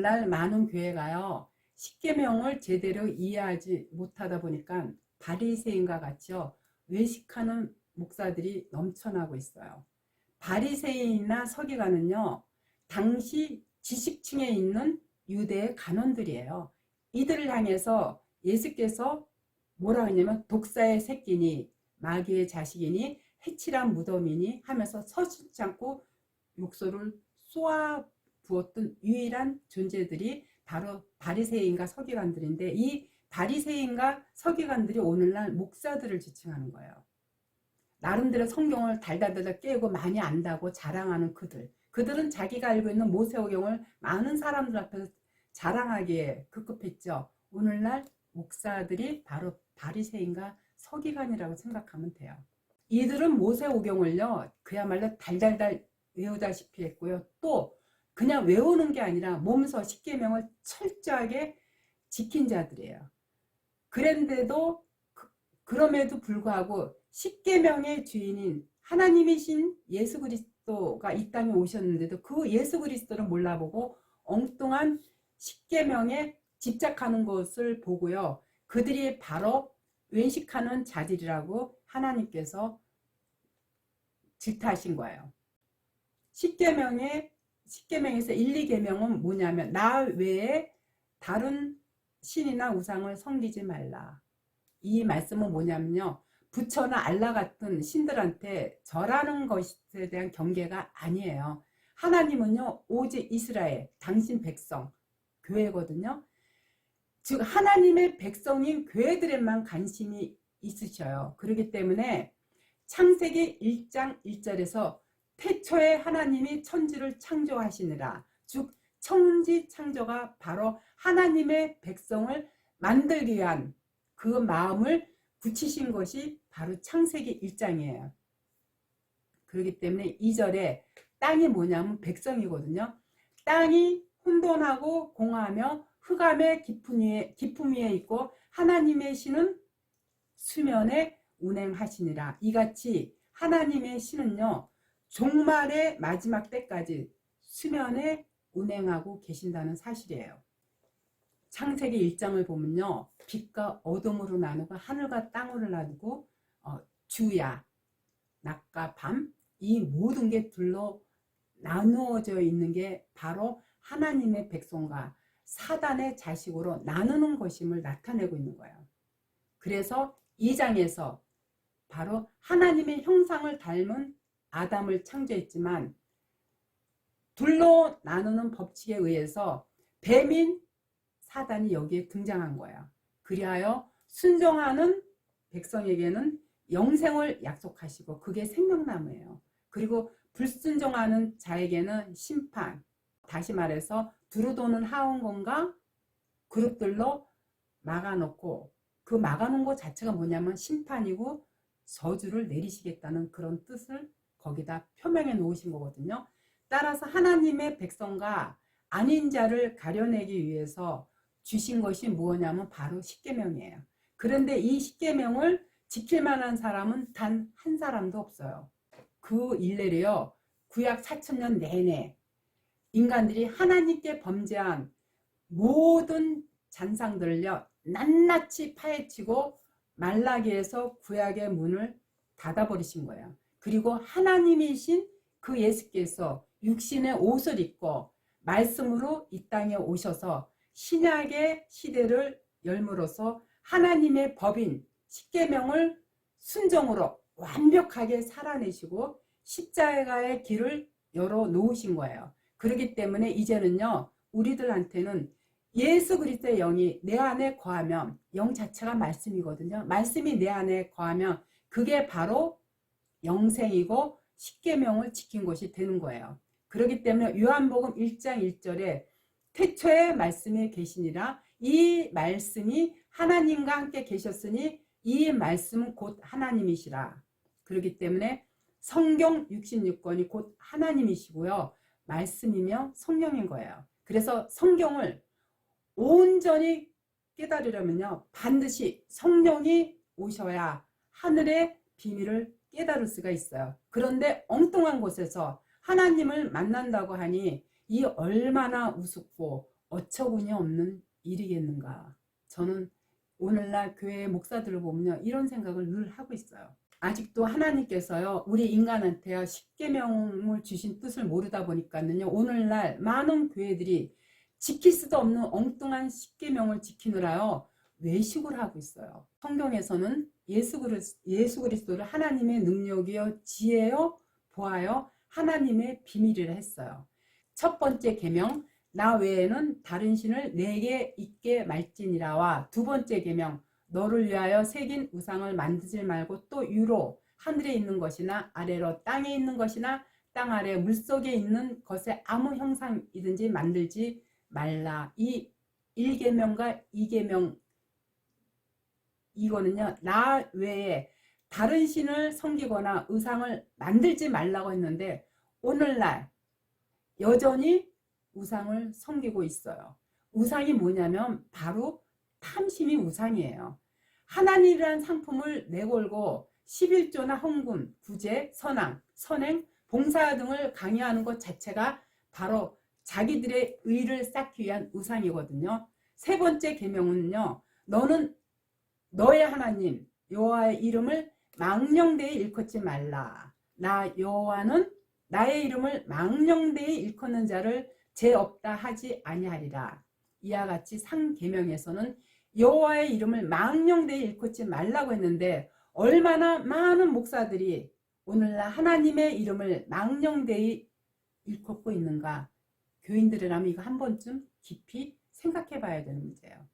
오늘날 많은 교회가요, 십계명을 제대로 이해하지 못하다 보니까 바리새인과 같이요, 외식하는 목사들이 넘쳐나고 있어요. 바리새인이나 서기관은요, 당시 지식층에 있는 유대의 간원들이에요. 이들을 향해서 예수께서 뭐라 하냐면 독사의 새끼니 마귀의 자식이니 해칠한 무덤이니 하면서 서슴지 않고 욕설을 쏘아 부었던 유일한 존재들이 바로 바리새인과 서기관들인데, 이 바리새인과 서기관들이 오늘날 목사들을 지칭하는 거예요. 나름대로 성경을 달달달달 깨고 많이 안다고 자랑하는 그들은 자기가 알고 있는 모세오경을 많은 사람들 앞에서 자랑하기에 급급했죠. 오늘날 목사들이 바로 바리새인과 서기관이라고 생각하면 돼요. 이들은 모세오경을요, 그야말로 달달달 외우다시피 했고요. 또 그냥 외우는 게 아니라 몸소 십계명을 철저하게 지킨 자들이에요. 그런데도 그럼에도 불구하고 십계명의 주인인 하나님이신 예수 그리스도가 이 땅에 오셨는데도 그 예수 그리스도를 몰라보고 엉뚱한 십계명에 집착하는 것을 보고요, 그들이 바로 외식하는 자들이라고 하나님께서 질타하신 거예요. 십계명에서 1, 2계명은 뭐냐면 나 외에 다른 신이나 우상을 섬기지 말라. 이 말씀은 뭐냐면요, 부처나 알라 같은 신들한테 절하는 것에 대한 경계가 아니에요. 하나님은요, 오직 이스라엘, 당신 백성, 교회거든요. 즉 하나님의 백성인 교회들에만 관심이 있으셔요. 그렇기 때문에 창세기 1장 1절에서 태초에 하나님이 천지를 창조하시니라, 즉 천지 창조가 바로 하나님의 백성을 만들기 위한 그 마음을 붙이신 것이 바로 창세기 1장이에요. 그렇기 때문에 2절에 땅이 뭐냐면 백성이거든요. 땅이 혼돈하고 공허하며 흑암의 깊음 위에 있고 하나님의 신은 수면에 운행하시니라. 이같이 하나님의 신은요, 종말의 마지막 때까지 수면에 운행하고 계신다는 사실이에요. 창세기 1장을 보면요, 빛과 어둠으로 나누고 하늘과 땅으로 나누고 주야 낮과 밤, 이 모든 게 둘로 나누어져 있는 게 바로 하나님의 백성과 사단의 자식으로 나누는 것임을 나타내고 있는 거예요. 그래서 2장에서 바로 하나님의 형상을 닮은 아담을 창조했지만 둘로 나누는 법칙에 의해서 뱀인 사단이 여기에 등장한 거예요. 그리하여 순종하는 백성에게는 영생을 약속하시고 그게 생명나무예요. 그리고 불순종하는 자에게는 심판, 다시 말해서 두루 도는 하원권과 그룹들로 막아놓고, 그 막아놓은 것 자체가 뭐냐면 심판이고 저주를 내리시겠다는 그런 뜻을 거기다 표명해 놓으신 거거든요. 따라서 하나님의 백성과 아닌 자를 가려내기 위해서 주신 것이 뭐냐면 바로 십계명이에요. 그런데 이 십계명을 지킬 만한 사람은 단 한 사람도 없어요. 그 일례로요, 구약 4000년 내내 인간들이 하나님께 범죄한 모든 잔상들을요 낱낱이 파헤치고 말라기에서 구약의 문을 닫아버리신 거예요. 그리고 하나님이신 그 예수께서 육신의 옷을 입고 말씀으로 이 땅에 오셔서 신약의 시대를 열므로써 하나님의 법인 십계명을 순종으로 완벽하게 살아내시고 십자가의 길을 열어 놓으신 거예요. 그렇기 때문에 이제는요, 우리들한테는 예수 그리스도의 영이 내 안에 거하면, 영 자체가 말씀이거든요. 말씀이 내 안에 거하면 그게 바로 영생이고 십계명을 지킨 것이 되는 거예요. 그렇기 때문에 요한복음 1장 1절에 태초에 말씀이 계시니라, 이 말씀이 하나님과 함께 계셨으니 이 말씀은 곧 하나님이시라. 그렇기 때문에 성경 66권이 곧 하나님이시고요, 말씀이며 성령인 거예요. 그래서 성경을 온전히 깨달으려면요, 반드시 성령이 오셔야 하늘의 비밀을 깨달을 수가 있어요. 그런데 엉뚱한 곳에서 하나님을 만난다고 하니 이 얼마나 우습고 어처구니 없는 일이겠는가. 저는 오늘날 교회 목사들을 보면요, 이런 생각을 늘 하고 있어요. 아직도 하나님께서요, 우리 인간한테요, 십계명을 주신 뜻을 모르다 보니까는요, 오늘날 많은 교회들이 지킬 수도 없는 엉뚱한 십계명을 지키느라요, 외식을 하고 있어요. 성경에서는 예수 그리스도를 하나님의 능력이요, 지혜요, 보아요, 하나님의 비밀이라 했어요. 첫 번째 계명, 나 외에는 다른 신을 내게 있게 말지니라와 두 번째 계명, 너를 위하여 새긴 우상을 만들지 말고 또 위로 하늘에 있는 것이나 아래로 땅에 있는 것이나 땅 아래 물속에 있는 것에 아무 형상이든지 만들지 말라. 이 1계명과 2계명, 이거는요, 나 외에 다른 신을 섬기거나 우상을 만들지 말라고 했는데 오늘날 여전히 우상을 섬기고 있어요. 우상이 뭐냐면 바로 탐심이 우상이에요. 하나님이란 상품을 내걸고 11조나 헌금, 구제, 선왕, 선행, 봉사 등을 강요하는 것 자체가 바로 자기들의 의를 쌓기 위한 우상이거든요. 세 번째 계명은요, 너는 너의 하나님 여호와의 이름을 망령되이 일컫지 말라. 나 여호와는 나의 이름을 망령되이 일컫는 자를 죄 없다 하지 아니하리라. 이와 같이 상계명에서는 여호와의 이름을 망령되이 일컫지 말라고 했는데 얼마나 많은 목사들이 오늘날 하나님의 이름을 망령되이 일컫고 있는가. 교인들이라면 이거 한 번쯤 깊이 생각해 봐야 되는 문제예요.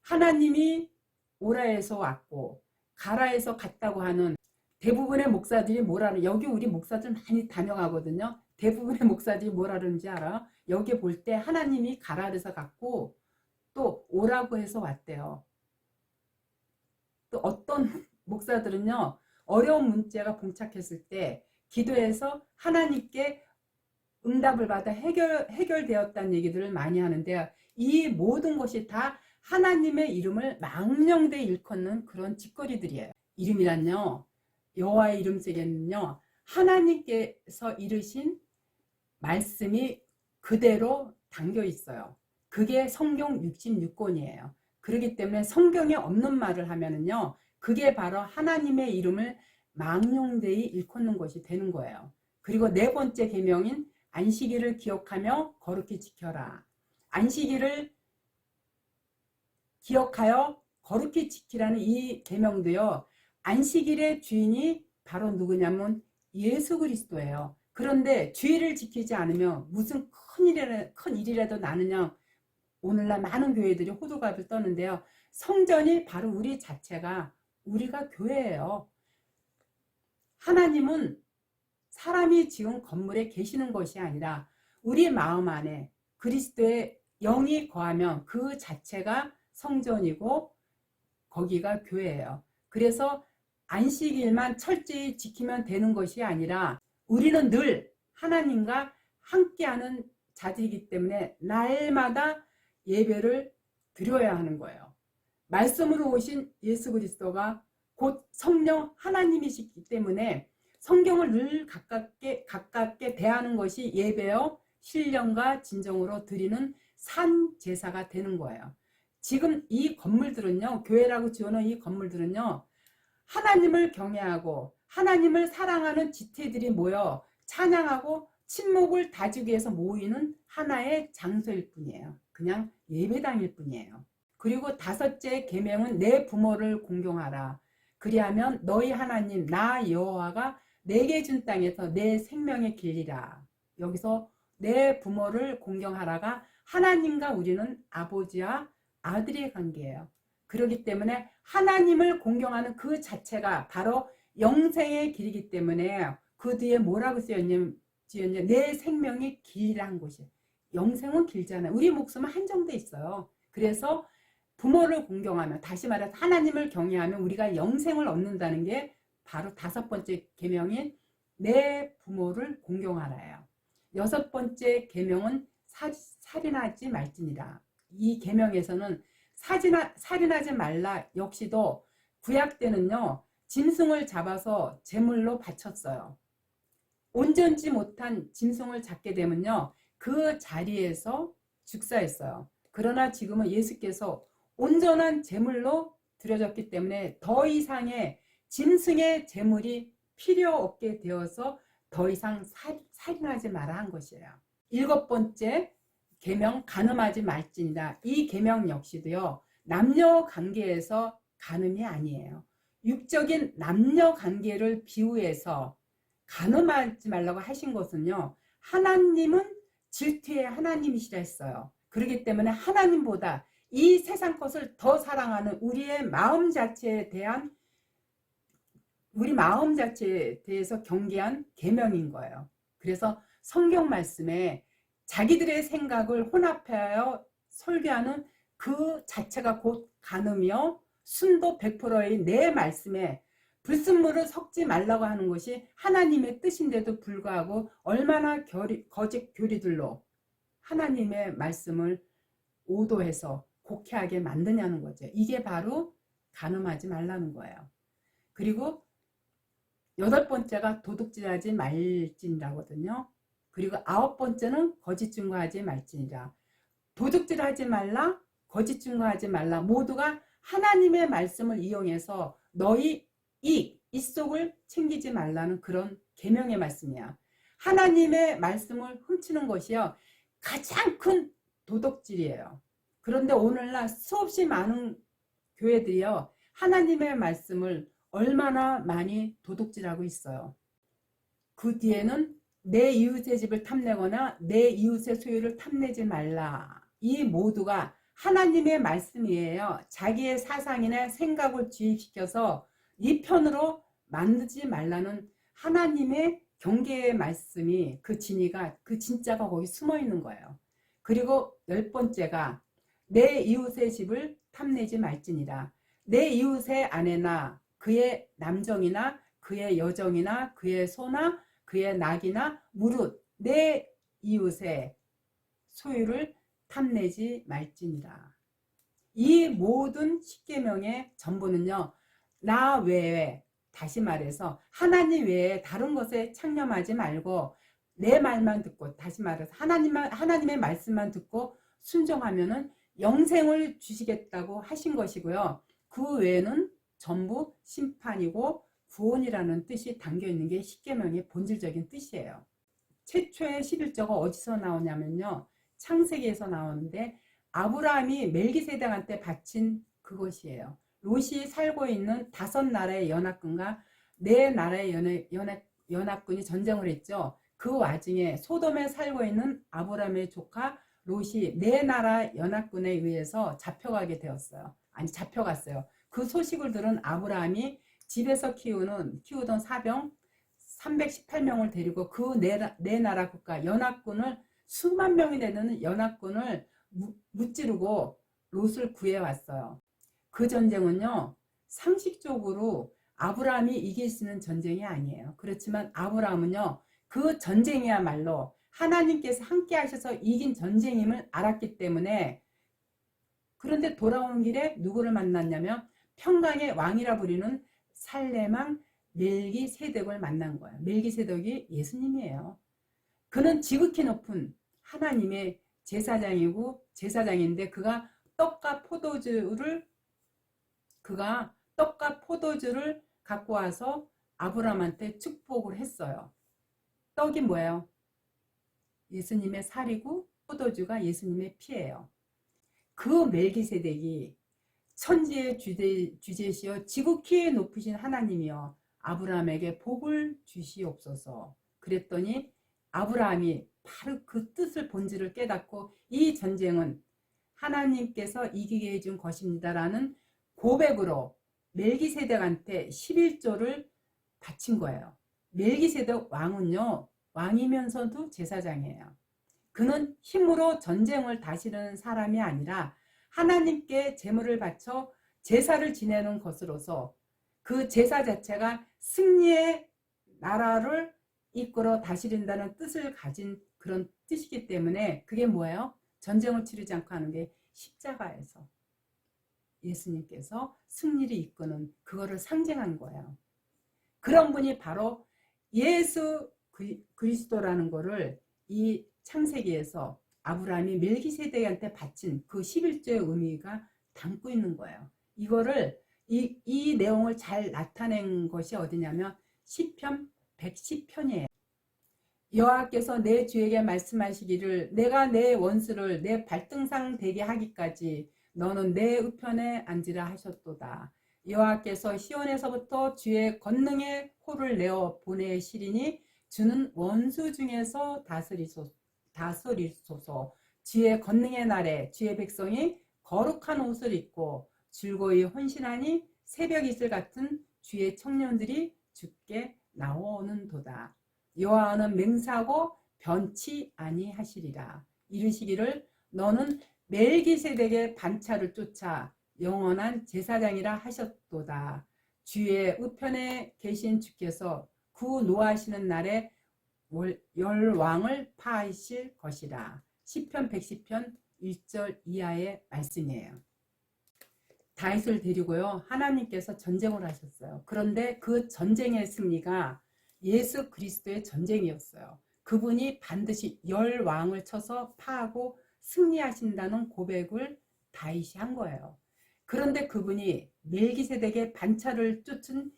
하나님이 오라에서 왔고 가라에서 갔다고 하는 대부분의 목사들이 뭐라는, 여기 우리 목사들 많이 다녀가거든요. 대부분의 목사들이 뭐라 그러는지 알아요? 여기 볼 때 하나님이 가라 그래서 갔고 또 오라고 해서 왔대요. 또 어떤 목사들은요, 어려운 문제가 봉착했을 때 기도해서 하나님께 응답을 받아 해결되었다는 얘기들을 많이 하는데요. 이 모든 것이 다 하나님의 이름을 망령되이 일컫는 그런 짓거리들이에요. 이름이란요, 여호와의 이름 속에는요, 하나님께서 이르신 말씀이 그대로 담겨 있어요. 그게 성경 66권이에요. 그렇기 때문에 성경에 없는 말을 하면은요, 그게 바로 하나님의 이름을 망령되이 일컫는 것이 되는 거예요. 그리고 네 번째 계명인 안식일을 기억하며 거룩히 지켜라. 안식일을 기억하여 거룩히 지키라는 이 계명도요, 안식일의 주인이 바로 누구냐면 예수 그리스도예요. 그런데 주일을 지키지 않으면 무슨 큰 일이라도 나느냐. 오늘날 많은 교회들이 호들갑을 떠는데요, 성전이 바로 우리 자체가, 우리가 교회예요. 하나님은 사람이 지은 건물에 계시는 것이 아니라 우리 마음 안에 그리스도의 영이 거하면 그 자체가 성전이고 거기가 교회예요. 그래서 안식일만 철저히 지키면 되는 것이 아니라 우리는 늘 하나님과 함께하는 자들이기 때문에 날마다 예배를 드려야 하는 거예요. 말씀으로 오신 예수 그리스도가 곧 성령 하나님이시기 때문에 성경을 늘 가깝게 대하는 것이 예배요, 신령과 진정으로 드리는 산 제사가 되는 거예요. 지금 이 건물들은요, 교회라고 지어놓은 이 건물들은요, 하나님을 경외하고 하나님을 사랑하는 지체들이 모여 찬양하고 친목을 다지기 위해서 모이는 하나의 장소일 뿐이에요. 그냥 예배당일 뿐이에요. 그리고 다섯째 계명은 내 부모를 공경하라. 그리하면 너희 하나님 나 여호와가 내게 준 땅에서 내 생명의 길이라. 여기서 내 부모를 공경하라가 하나님과 우리는 아버지와 아들의 관계예요. 그렇기 때문에 하나님을 공경하는 그 자체가 바로 영생의 길이기 때문에 그 뒤에 뭐라고 쓰였냐면 내 생명의 길이라는 것이, 영생은 길잖아요. 우리 목숨은 한정돼 있어요. 그래서 부모를 공경하면, 다시 말해서 하나님을 경외하면 우리가 영생을 얻는다는 게 바로 다섯 번째 계명인 내 부모를 공경하라예요. 여섯 번째 계명은 살인하지 말지니라. 이 계명에서는 살인하지 말라 역시도 구약 때는요, 짐승을 잡아서 제물로 바쳤어요. 온전치 못한 짐승을 잡게 되면요, 그 자리에서 즉사했어요. 그러나 지금은 예수께서 온전한 제물로 드려졌기 때문에 더 이상의 짐승의 제물이 필요 없게 되어서 더 이상 살인하지 마라 한 것이에요. 7번째 계명, 간음하지 말지니라. 이 계명 역시도요, 남녀 관계에서 간음이 아니에요. 육적인 남녀 관계를 비유해서 간음하지 말라고 하신 것은요, 하나님은 질투의 하나님이시라 했어요. 그렇기 때문에 하나님보다 이 세상 것을 더 사랑하는 우리의 마음 자체에 대한, 우리 마음 자체에 대해서 경계한 계명인 거예요. 그래서 성경 말씀에 자기들의 생각을 혼합하여 설교하는 그 자체가 곧 간음이요, 순도 100%의 내 말씀에 불순물을 섞지 말라고 하는 것이 하나님의 뜻인데도 불구하고 얼마나 거짓 교리들로 하나님의 말씀을 오도해서 곡해하게 만드냐는 거죠. 이게 바로 간음하지 말라는 거예요. 그리고 8번째가 도둑질하지 말지니라거든요. 그리고 9번째는 거짓 증거하지 말지니라. 도둑질하지 말라, 거짓 증거하지 말라, 모두가 하나님의 말씀을 이용해서 너희 이속을 챙기지 말라는 그런 계명의 말씀이야. 하나님의 말씀을 훔치는 것이요, 가장 큰 도둑질이에요. 그런데 오늘날 수없이 많은 교회들이요, 하나님의 말씀을 얼마나 많이 도둑질하고 있어요. 그 뒤에는 내 이웃의 집을 탐내거나 내 이웃의 소유를 탐내지 말라. 이 모두가 하나님의 말씀이에요. 자기의 사상이나 생각을 주입시켜서 네 편으로 만들지 말라는 하나님의 경계의 말씀이, 그 진리가, 그 진짜가 거기 숨어 있는 거예요. 그리고 10번째가 내 이웃의 집을 탐내지 말지니라. 내 이웃의 아내나 그의 남정이나 그의 여정이나 그의 소나 그의 낙이나 무릇 내 이웃의 소유를 탐내지 말지니라. 이 모든 십계명의 전부는요, 나 외에, 다시 말해서 하나님 외에 다른 것에 창념하지 말고 내 말만 듣고, 다시 말해서 하나님의 말씀만 듣고 순종하면은 영생을 주시겠다고 하신 것이고요. 그 외에는 전부 심판이고 구원이라는 뜻이 담겨 있는 게 십계명의 본질적인 뜻이에요. 최초의 11조가 어디서 나오냐면요, 창세기에서 나오는데 아브라함이 멜기세덱한테 바친 그것이에요. 롯이 살고 있는 5나라의 연합군과 4나라의 연합군이 전쟁을 했죠. 그 와중에 소돔에 살고 있는 아브라함의 조카 롯이 4나라 연합군에 의해서 잡혀가게 되었어요. 아니, 잡혀갔어요. 그 소식을 들은 아브라함이 집에서 키우던 사병 318명을 데리고 그 4나라 국가 연합군을, 수만 명이 되는 연합군을 무찌르고 롯을 구해왔어요. 그 전쟁은요, 상식적으로 아브라함이 이길 수 있는 전쟁이 아니에요. 그렇지만 아브라함은요, 그 전쟁이야말로 하나님께서 함께 하셔서 이긴 전쟁임을 알았기 때문에, 그런데 돌아오는 길에 누구를 만났냐면 평강의 왕이라 부리는 살레망 멜기세덱을 만난 거예요. 멜기세덱이 예수님이에요. 그는 지극히 높은 하나님의 제사장인데 그가 떡과 포도주를 갖고 와서 아브라함한테 축복을 했어요. 떡이 뭐예요? 예수님의 살이고 포도주가 예수님의 피예요. 그 멜기세덱이 천지의 주제시여 지극히 높으신 하나님이여 아브라함에게 복을 주시옵소서. 그랬더니 아브라함이 바로 그 뜻을, 본질을 깨닫고 이 전쟁은 하나님께서 이기게 해준 것입니다라는 고백으로 멜기세덱한테 11조를 바친 거예요. 멜기세덱 왕은요, 왕이면서도 제사장이에요. 그는 힘으로 전쟁을 다스리는 사람이 아니라 하나님께 제물을 바쳐 제사를 지내는 것으로서 그 제사 자체가 승리의 나라를 이끌어 다스린다는 뜻을 가진 그런 뜻이기 때문에, 그게 뭐예요? 전쟁을 치르지 않고 하는 게 십자가에서 예수님께서 승리를 이끄는 그거를 상징한 거예요. 그런 분이 바로 예수 그리스도라는 거를 이 창세기에서 아브라함이 멜기세덱한테 바친 그 11조의 의미가 담고 있는 거예요. 이거를 이 내용을 잘 나타낸 것이 어디냐면 시편 110편이에요. 여호와께서 내 주에게 말씀하시기를 내가 내 원수를 내 발등상 되게 하기까지 너는 내 우편에 앉으라 하셨도다. 여호와께서 시온에서부터 주의 권능의 호를 내어 보내시리니 주는 원수 중에서 다스리소서. 주의 권능의 날에 주의 백성이 거룩한 옷을 입고 즐거이 혼신하니 새벽 이슬 같은 주의 청년들이 주께 나오는도다. 여호와는 맹세하고 변치 아니하시리라. 이르시기를 너는 멜기세덱의 반차를 쫓아 영원한 제사장이라 하셨도다. 주의 우편에 계신 주께서 구 노하시는 날에 열왕을 파하실 것이라. 시편 110편 1절 이하의 말씀이에요. 다윗을 데리고요, 하나님께서 전쟁을 하셨어요. 그런데 그 전쟁의 승리가 예수 그리스도의 전쟁이었어요. 그분이 반드시 열왕을 쳐서 파하고 승리하신다는 고백을 다윗이 한 거예요. 그런데 그분이 멜기세덱의 반차를 쫓은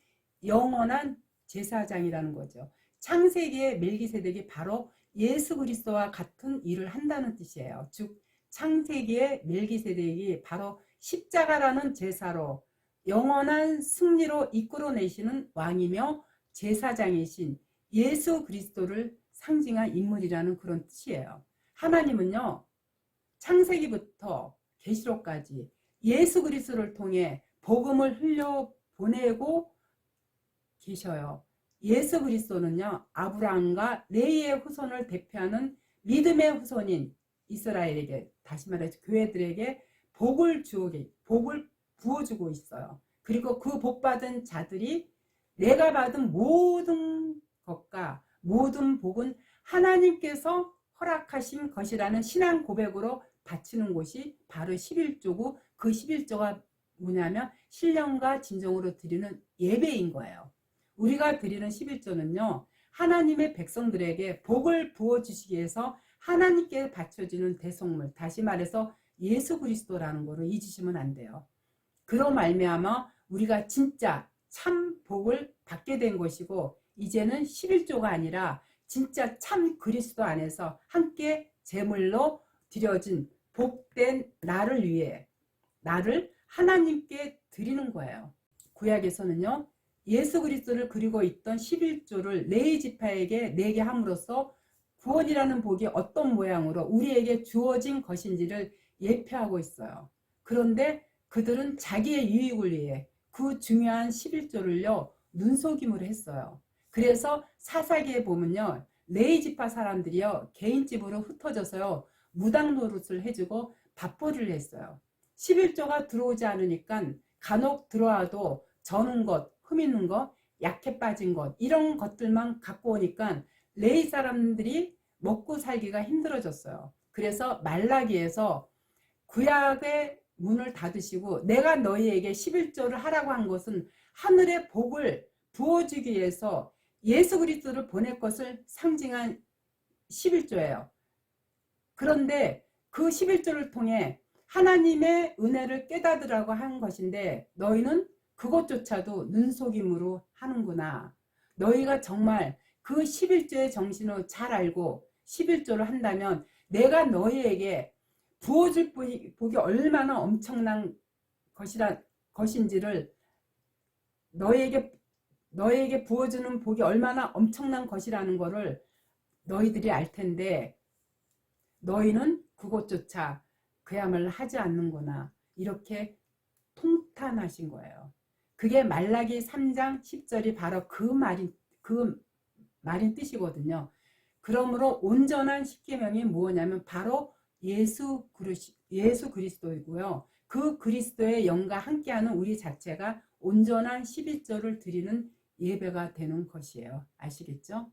영원한 제사장이라는 거죠. 창세기의 멜기세덱이 바로 예수 그리스도와 같은 일을 한다는 뜻이에요. 즉 창세기의 멜기세덱이 바로 십자가라는 제사로 영원한 승리로 이끌어내시는 왕이며 제사장이신 예수 그리스도를 상징한 인물이라는 그런 뜻이에요. 하나님은요, 창세기부터 계시록까지 예수 그리스도를 통해 복음을 흘려보내고 계셔요. 예수 그리스도는요, 아브라함과 레위의 후손을 대표하는 믿음의 후손인 이스라엘에게, 다시 말해서 교회들에게 복을 부어주고 있어요. 그리고 그 복받은 자들이 내가 받은 모든 것과 모든 복은 하나님께서 허락하신 것이라는 신앙 고백으로 바치는 곳이 바로 11조고, 그 11조가 뭐냐면 신령과 진정으로 드리는 예배인 거예요. 우리가 드리는 11조는요, 하나님의 백성들에게 복을 부어주시기 위해서 하나님께 바쳐지는 대속물, 다시 말해서 예수 그리스도라는 거를 잊으시면 안 돼요. 그로 말미암아 우리가 진짜 참 복을 받게 된 것이고, 이제는 11조가 아니라 진짜 참 그리스도 안에서 함께 제물로 드려진 복된 나를 위해 나를 하나님께 드리는 거예요. 구약에서는요, 예수 그리스도를 그리고 있던 11조를 레위 지파에게 내게 함으로써 구원이라는 복이 어떤 모양으로 우리에게 주어진 것인지를 예표하고 있어요. 그런데 그들은 자기의 유익을 위해 그 중요한 11조를요 눈속임으로 했어요. 그래서 사사기에 보면요, 레위 지파 사람들이요 개인집으로 흩어져서요 무당 노릇을 해주고 밥벌이를 했어요. 11조가 들어오지 않으니까 간혹 들어와도 저는 것, 흠 있는 것, 약해 빠진 것, 이런 것들만 갖고 오니까 레위 사람들이 먹고 살기가 힘들어졌어요. 그래서 말라기에서 구약의 문을 닫으시고 내가 너희에게 11조를 하라고 한 것은 하늘의 복을 부어주기 위해서 예수 그리스도를 보낼 것을 상징한 11조예요. 그런데 그 11조를 통해 하나님의 은혜를 깨닫으라고 한 것인데 너희는 그것조차도 눈속임으로 하는구나. 너희가 정말 그 11조의 정신을 잘 알고 11조를 한다면 내가 너희에게 부어줄 복이 얼마나 엄청난 것인지를 너희에게 부어주는 복이 얼마나 엄청난 것이라는 것을 너희들이 알 텐데 너희는 그것조차 그야말로 하지 않는구나. 이렇게 통탄하신 거예요. 그게 말라기 3장 10절이 바로 그 말인 뜻이거든요. 그러므로 온전한 십계명이 뭐냐면 바로 예수 그리스도이고요. 그 그리스도의 영과 함께하는 우리 자체가 온전한 11조를 드리는 예배가 되는 것이에요. 아시겠죠?